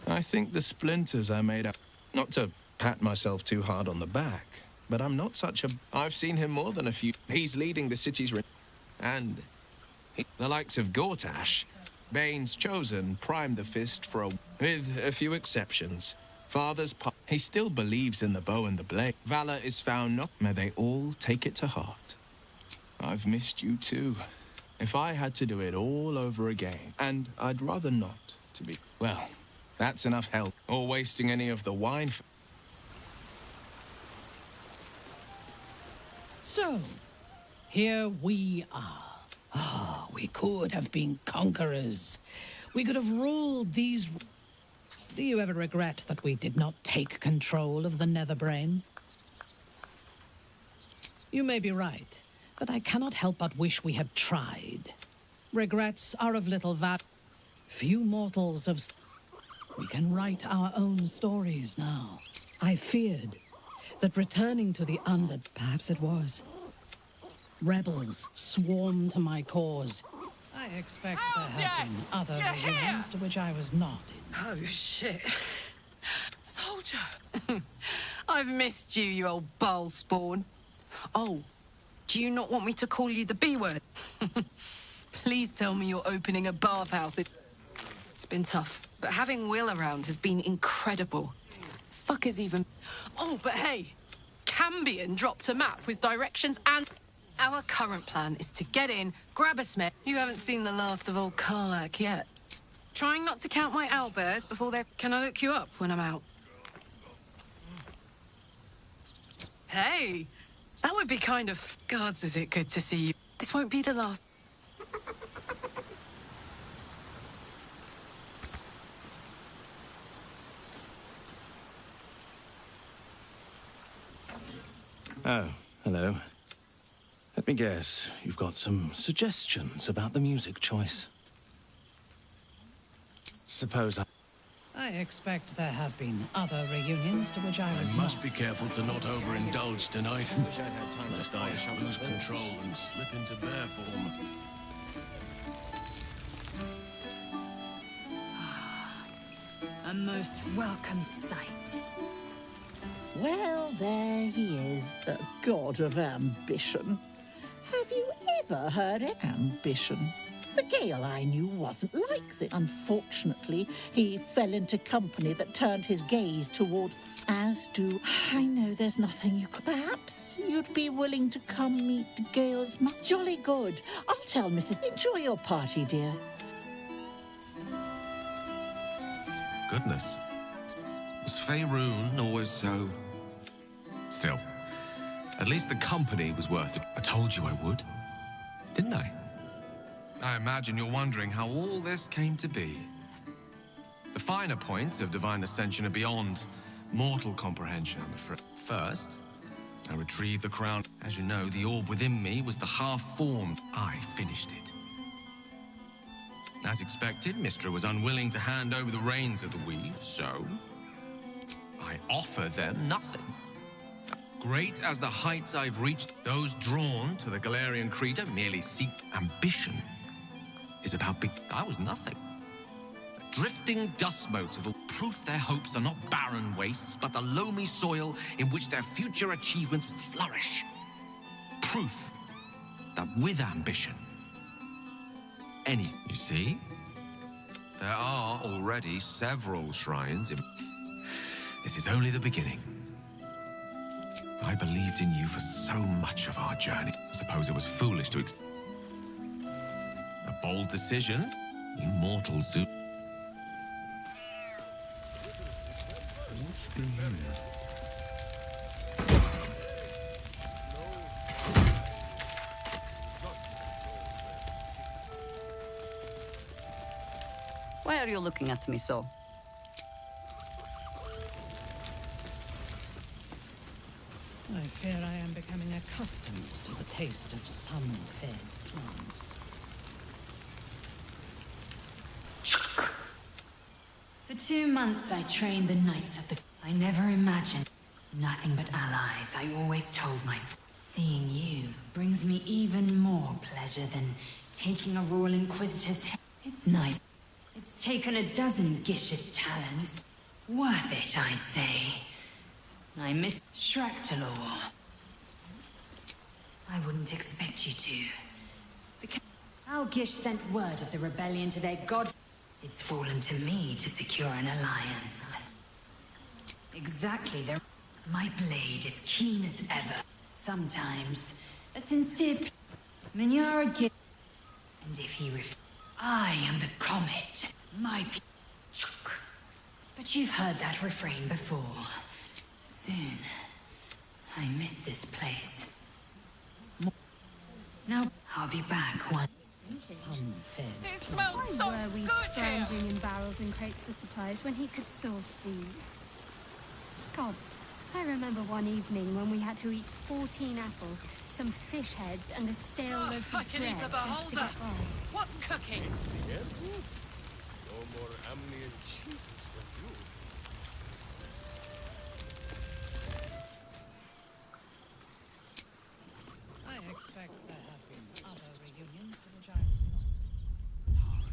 K: I think the splinters I made up... Not to pat myself too hard on the back, but I'm not such a... I've seen him more than a few... He's leading the city's... And... The likes of Gortash, Bane's chosen, primed the fist for a... With a few exceptions. Father's part... He still believes in the bow and the blade. Valor is found not... May they all take it to heart. I've missed you too. If I had to do it all over again, and I'd rather not, to be... Well, that's enough help. Or wasting any of the wine...
M: So, here we are. Ah, we could have been conquerors. We could have ruled these... Do you ever regret that we did not take control of the Netherbrain? You may be right, but I cannot help but wish we had tried. Regrets are of little value. Few mortals have... We can write our own stories now. I feared that returning to the Undead, perhaps it was. Rebels swarm to my cause. I expect there have been other reunions to which I was not in.
P: Oh, shit. Soldier! I've missed you, you old bile spawn. Oh, do you not want me to call you the B word? Please tell me you're opening a bathhouse. It's been tough, but having Will around has been incredible. Fuck is even... Oh, but hey, Cambion dropped a map with directions and... Our current plan is to get in, grab a smith. You haven't seen the last of old Karlak yet. Trying not to count my owlbears before they're... Can I look you up when I'm out? Hey, that would be kind of... Gods, is it good to see you. This won't be the last...
V: Oh, hello. Let me guess, you've got some suggestions about the music choice. Suppose
M: I expect there have been other reunions to which I was
V: must
M: not.
V: be careful to not overindulge tonight, lest I lose control and slip into bear form.
D: A most welcome sight.
W: Well, there he is, the god of ambition. Have you ever heard of ambition? The Gale I knew wasn't like this. Unfortunately, he fell into company that turned his gaze toward... As do... I know there's nothing you could... Perhaps you'd be willing to come meet Gale's... Jolly good. I'll tell Mrs... Enjoy your party, dear.
N: Goodness. Was Faerun always so... Still, at least the company was worth it. I told you I would, didn't I? I imagine you're wondering how all this came to be. The finer points of divine ascension are beyond mortal comprehension, I'm afraid. First, I retrieved the crown. As you know, the orb within me was the half-formed. I finished it. As expected, Mystra was unwilling to hand over the reins of the weave, so I offer them nothing. Great as the heights I've reached, those drawn to the Galarian creator merely seek ambition. Is about big... I was nothing. A drifting dust mote of proof their hopes are not barren wastes, but the loamy soil in which their future achievements will flourish. Proof that with ambition, you see? There are already several shrines in... This is only the beginning. I believed in you for so much of our journey. I suppose it was foolish to... A bold decision. You mortals do...
X: Why are you looking at me so?
M: I fear I am becoming accustomed to the taste of sun-fed plants.
D: For 2 months I trained the Knights of the... I never imagined nothing but allies. I always told myself, seeing you brings me even more pleasure than taking a Royal Inquisitor's head. It's nice. It's taken a dozen Gish's talents. Worth it, I'd say. I miss Shractalor. I wouldn't expect you to. Our Gish sent word of the rebellion to their god. It's fallen to me to secure an alliance. Exactly, my blade is keen as ever. Sometimes, a sincere... Minyara Gish... And if he I am the comet. My... But you've heard that refrain before. Soon, I miss this place. Now, I'll be back one.
M: Some fed.
J: It smells
L: Why
J: so
L: were we
J: good here!
L: scrounging in barrels and crates for supplies when he could source these? God, I remember one evening when we had to eat 14 apples, some fish heads, and a stale loaf
J: I
L: of
J: can
L: bread
J: eat a
L: just to
J: beholder!
L: get by.
J: What's cooking?
U: It's the end. No more Amnian cheeses for you.
M: I expect there have been other reunions to which I was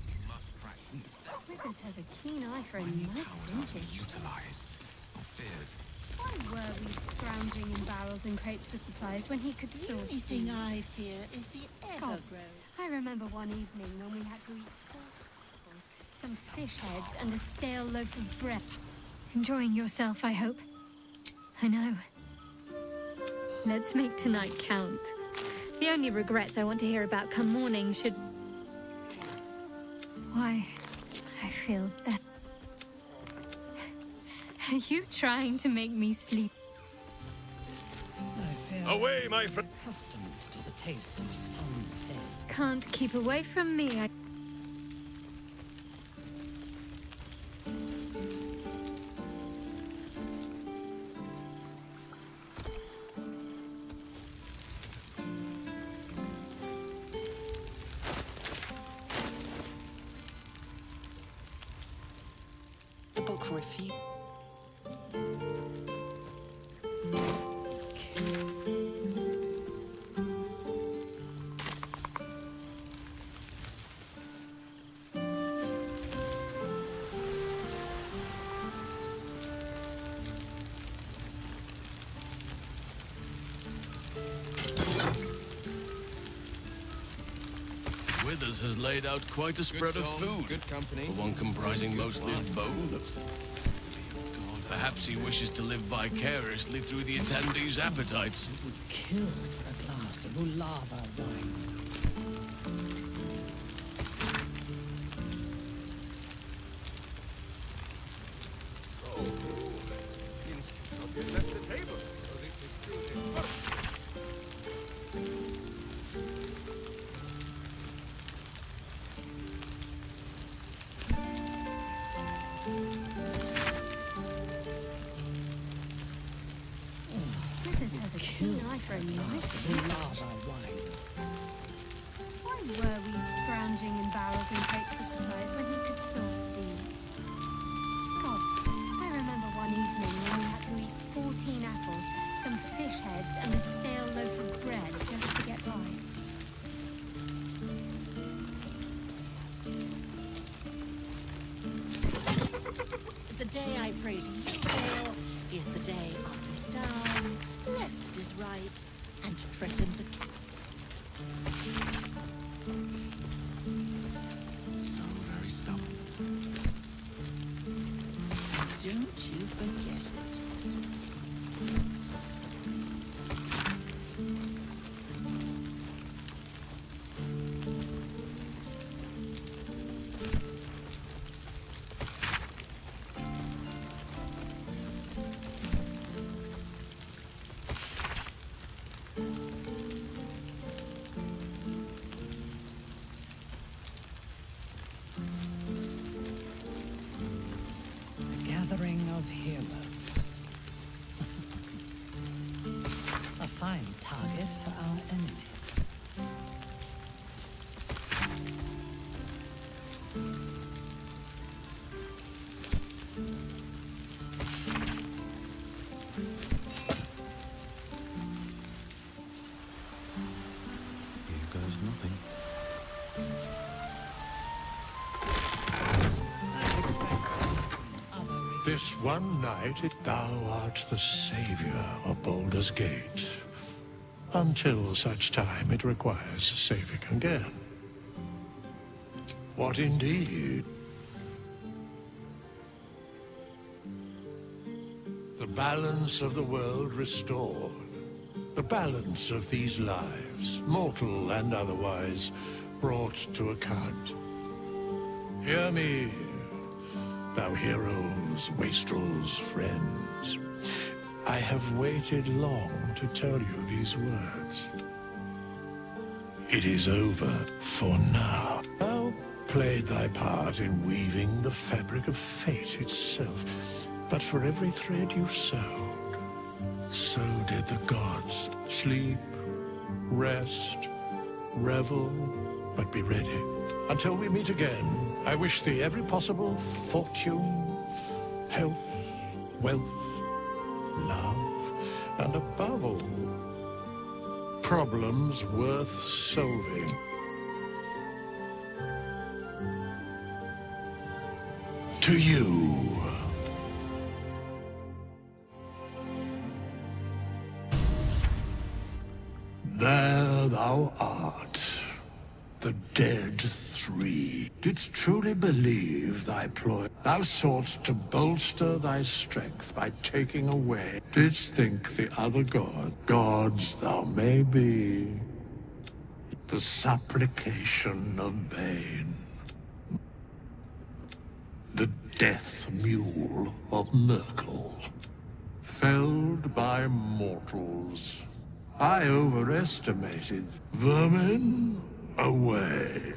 L: Withers has a keen eye for a nice vintage.
N: Utilized, not feared.
L: Why were we scrounging in barrels and crates for supplies when he could source
W: only thing
L: these?
W: I fear is the
L: God,
W: evergrowth.
L: I remember one evening when we had to eat 4 apples, some fish heads, and a stale loaf of bread. Enjoying yourself, I hope. I know. Let's make tonight count. The only regrets I want to hear about come morning should... Why, I feel better. Are you trying to make me sleep?
M: I fear
U: Away, my friend!
M: accustomed to the taste of some fed.
L: Can't keep away from me.
P: The book for a few.
V: Withers has laid out quite a spread of food.
N: Good company.
V: For one comprising mostly of bone. Perhaps he wishes to live vicariously through the attendees' appetites.
M: Would kill for a glass of Ulava wine.
U: Oh, means not yet left the table. So this is still the first.
L: Withers has a keen eye for a nice vintage. Why were we scrounging in barrels and crates for supplies when he could source these? God, I remember one evening when we had to eat 14 apples, some fish heads, and a stale loaf of bread just to get by.
W: The day I pray to you, Dale, is the day up is down, left is right, and Tressim's a cat's.
N: So very stubborn.
W: Don't you forget it.
M: A gathering of heroes. A fine target for our enemies.
H: Here goes nothing.
Q: This one night thou art the savior of Baldur's Gate. Until such time it requires saving again. What indeed? The balance of the world restored. The balance of these lives, mortal and otherwise, brought to account. Hear me, thou heroes, wastrels, friends. I have waited long to tell you these words. It is over for now. Thou played thy part in weaving the fabric of fate itself, but for every thread you sewed, so did the gods. Sleep, rest, revel, but be ready. Until we meet again, I wish thee every possible fortune, health, wealth, love, and above all, problems worth solving. To you. There thou art, the dead three. Didst truly believe thy ploy? Thou soughtst to bolster thy strength by taking away. Didst think the other gods thou may be, the supplication of Bane, the death mule of Merkel, felled by mortals. I overestimated. Vermin, away.